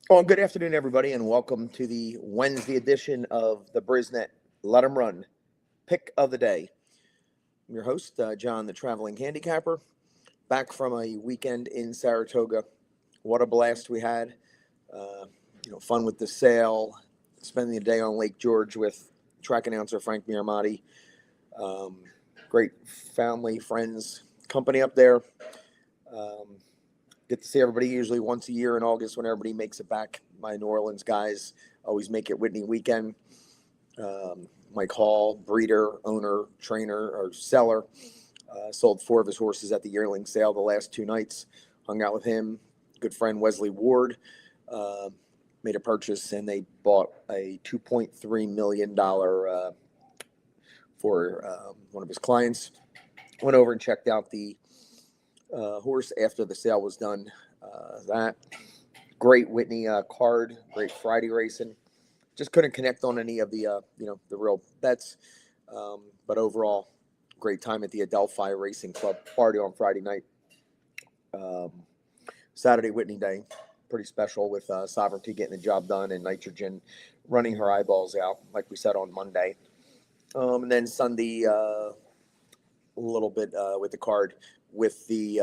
Well, good afternoon, everybody, and welcome to the Wednesday edition of the BrisNet Let 'em Run Pick of the Day. I'm your host, John, the traveling handicapper, back from a weekend in Saratoga. What a blast we had! Uh, fun with the sail, spending the day on Lake George with track announcer Frank Miramati. Um, Great family, friends, company up there. Um, Get to see everybody usually once a year in August when everybody makes it back. My New Orleans guys always make it Whitney weekend. Mike Hall, breeder, owner, trainer, or seller, sold 4 of his horses at the yearling sale the last 2 nights. Hung out with him. Good friend Wesley Ward uh, made a purchase, and they bought a $2.3 million for one of his clients. Went over and checked out the horse after the sale was done. That great Whitney card, great Friday racing. Just couldn't connect on any of the the real bets, but overall, great time at the Adelphi Racing Club party on Friday night. Um, Saturday Whitney Day, pretty special with Sovereignty getting the job done and Nitrogen running her eyeballs out, like we said on Monday. And then Sunday, a little bit with the card with the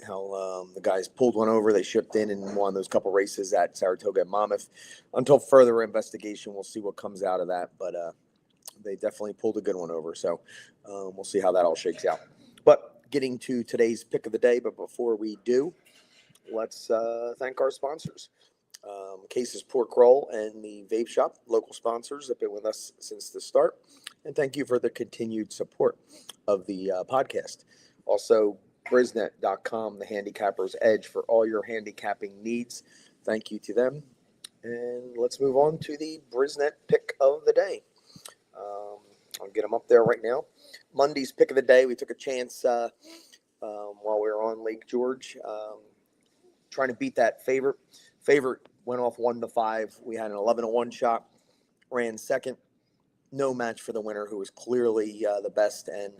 how the guys pulled one over. They shipped in and won those couple races at Saratoga and Monmouth. Until further investigation, we'll see what comes out of that. But they definitely pulled a good one over. So we'll see how that all shakes out. But getting to today's pick of the day. But before we do, let's thank our sponsors. Case's Pork Roll and the Vape Shop, local sponsors, have been with us since the start. And thank you for the continued support of the podcast. Also, BrisNet.com, the handicapper's edge for all your handicapping needs. Thank you to them. And let's move on to the BrisNet pick of the day. I'll get them up there right now. Monday's pick of the day, we took a chance while we were on Lake George, trying to beat that favorite. Favorite went off 1-5. We had an 11-1 shot, ran second. No match for the winner, who was clearly the best, and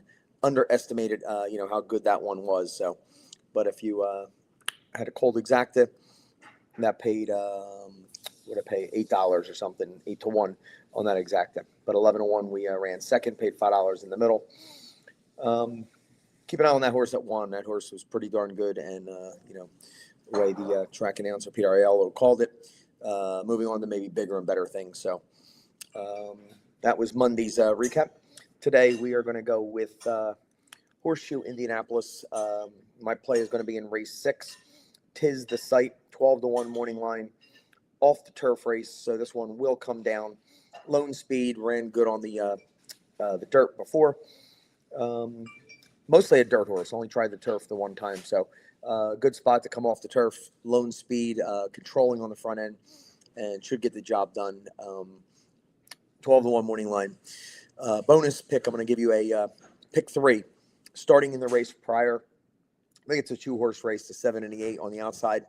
underestimated, how good that one was. So, but if you had a cold exacta, that paid would have paid $8 or something, 8-1 on that exacta. But 11-1, we ran second, paid $5 in the middle. Keep an eye on that horse that won. That horse was pretty darn good, and the way the track announcer Peter Aiello called it. Moving on to maybe bigger and better things. So that was Monday's recap. Today we are going to go with Horseshoe Indianapolis. My play is going to be in race 6. Tis the Sight, 12-1 morning line, off the turf race. So this one will come down. Lone Speed ran good on the dirt before. Mostly a dirt horse. Only tried the turf the one time. So good spot to come off the turf. Lone Speed controlling on the front end and should get the job done. 12-1 morning line. Bonus pick, I'm going to give you a pick 3. Starting in the race prior, I think it's a 2-horse race, the 7 and the 8 on the outside.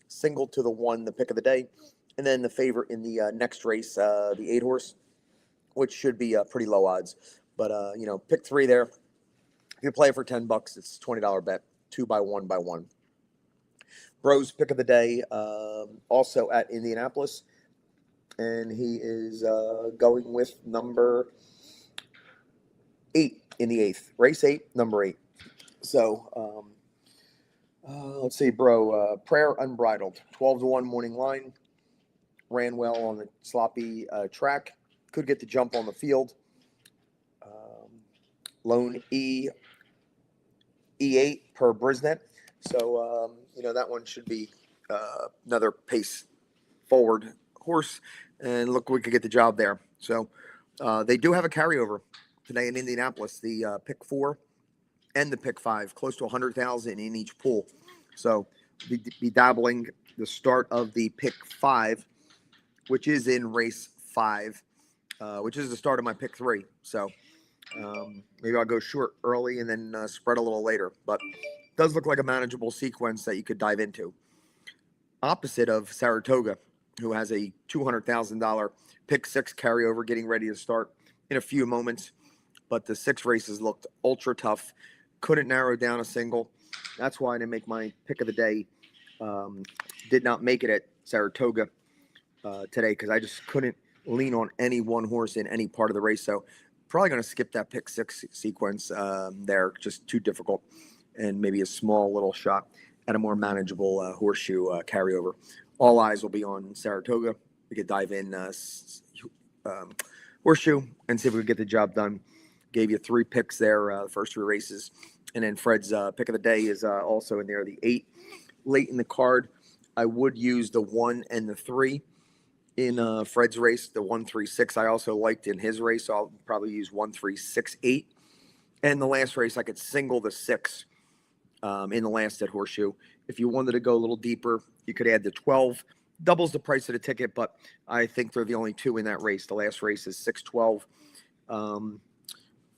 Single to the 1, the pick of the day. And then the favorite in the next race, the 8-horse, which should be pretty low odds. But, pick 3 there. If you play for $10, it's a $20 bet, 2 by 1 by 1. Bro's pick of the day, also at Indianapolis. And he is going with number 8 in the 8th. Race 8, number 8. So, let's see, Bro. Prayer Unbridled, 12-1 morning line. Ran well on the sloppy track. Could get the jump on the field. Lone E8 per BrisNet. So, that one should be another pace forward horse. And look, we could get the job there. So they do have a carryover today in Indianapolis. The pick 4 and the pick 5, close to 100,000 in each pool. So be dabbling the start of the pick 5, which is in race 5, which is the start of my pick 3. So maybe I'll go short early and then spread a little later. But it does look like a manageable sequence that you could dive into. Opposite of Saratoga, who has a $200,000 pick 6 carryover getting ready to start in a few moments. But the 6 races looked ultra tough. Couldn't narrow down a single. That's why I didn't make my pick of the day Did not make it at Saratoga today because I just couldn't lean on any one horse in any part of the race. So probably going to skip that pick 6 sequence there. Just too difficult, and maybe a small little shot at a more manageable horseshoe carryover. All eyes will be on Saratoga. We could dive in horseshoe and see if we could get the job done. Gave you 3 picks there, the first 3 races. And then Fred's pick of the day is also in there, the 8. Late in the card, I would use the 1 and the 3 in Fred's race, the 1, 3, 6. I also liked in his race, so I'll probably use 1, 3, 6, 8. And the last race, I could single the 6 in the last at horseshoe. If you wanted to go a little deeper, you could add the 12. Doubles the price of the ticket, but I think they're the only 2 in that race. The last race is 6, 12.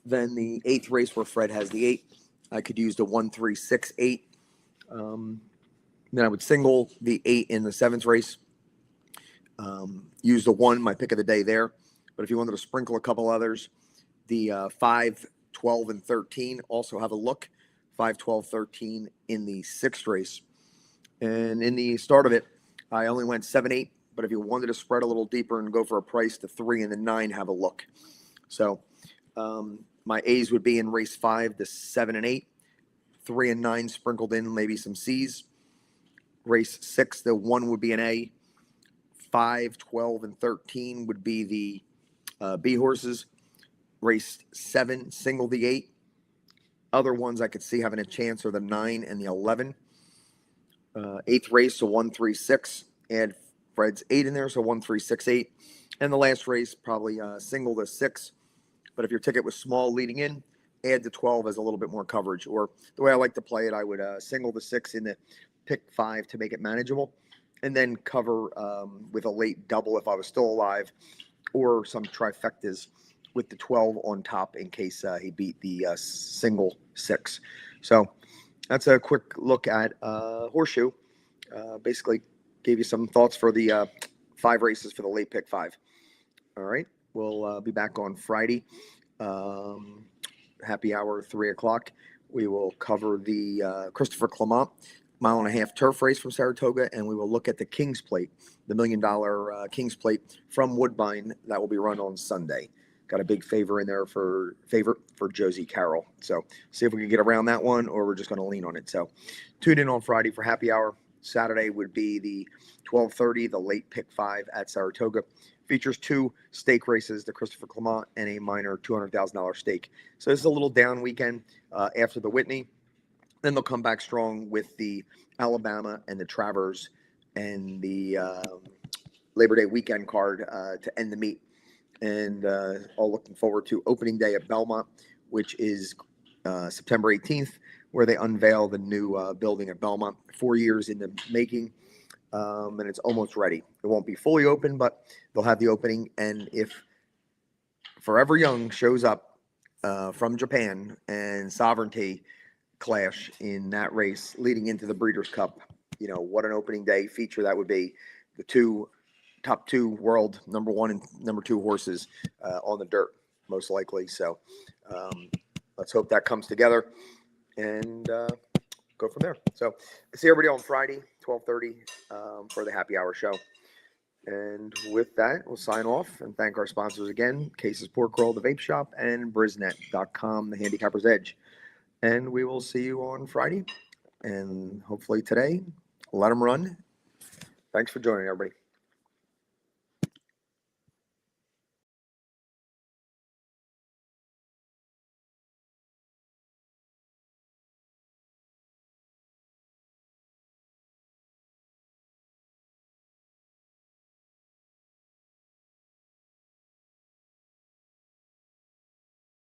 Then the 8th race where Fred has the 8, I could use the 1, 3, 6, 8. Then I would single the 8 in the 7th race. Use the 1, my pick of the day there. But if you wanted to sprinkle a couple others, the 5, 12, and 13 also have a look. 5, 12, 13 in the 6th race. And in the start of it, I only went 7, 8. But if you wanted to spread a little deeper and go for a price, the 3 and the 9 have a look. So my A's would be in race 5, the 7 and 8. 3 and 9 sprinkled in, maybe some C's. Race 6, the 1 would be an A. 5, 12, and 13 would be the B horses. Race 7, single the 8. Other ones I could see having a chance are the 9 and the 11. 8th race, so 1, 3, 6. Add Fred's 8 in there, so 1, 3, 6, 8. And the last race, probably single the 6. But if your ticket was small leading in, add the 12 as a little bit more coverage. Or the way I like to play it, I would single the 6 in the pick 5 to make it manageable, and then cover with a late double if I was still alive, or some trifectas with the 12 on top in case he beat the single 6. So that's a quick look at horseshoe. Basically gave you some thoughts for the 5 races for the late pick 5. All right, we'll be back on Friday. Happy hour, 3 o'clock. We will cover the Christopher Clement 1.5 mile turf race from Saratoga, and we will look at the King's Plate, the $1 million King's Plate from Woodbine that will be run on Sunday. Got a big favorite for Josie Carroll. So see if we can get around that one, or we're just going to lean on it. So tune in on Friday for happy hour. Saturday would be the 12:30, the late pick 5 at Saratoga. Features 2 stake races, the Christopher Clement and a minor $200,000 stake. So this is a little down weekend after the Whitney. Then they'll come back strong with the Alabama and the Travers and the Labor Day weekend card to end the meet. And all looking forward to opening day at Belmont, which is September 18th, where they unveil the new building at Belmont. 4 years in the making, and it's almost ready. It won't be fully open, but they'll have the opening. And if Forever Young shows up from Japan and Sovereignty clash in that race leading into the Breeders' Cup, you know, what an opening day feature that would be. The top 2 world number 1 and number 2 horses on the dirt, most likely. So let's hope that comes together and go from there. So see everybody on Friday, 12:30 for the happy hour show. And with that, we'll sign off and thank our sponsors again, Case's Pork Roll, the Vape Shop, and BrisNet.com, the Handicapper's Edge. And we will see you on Friday, and hopefully today, let them run. Thanks for joining, everybody.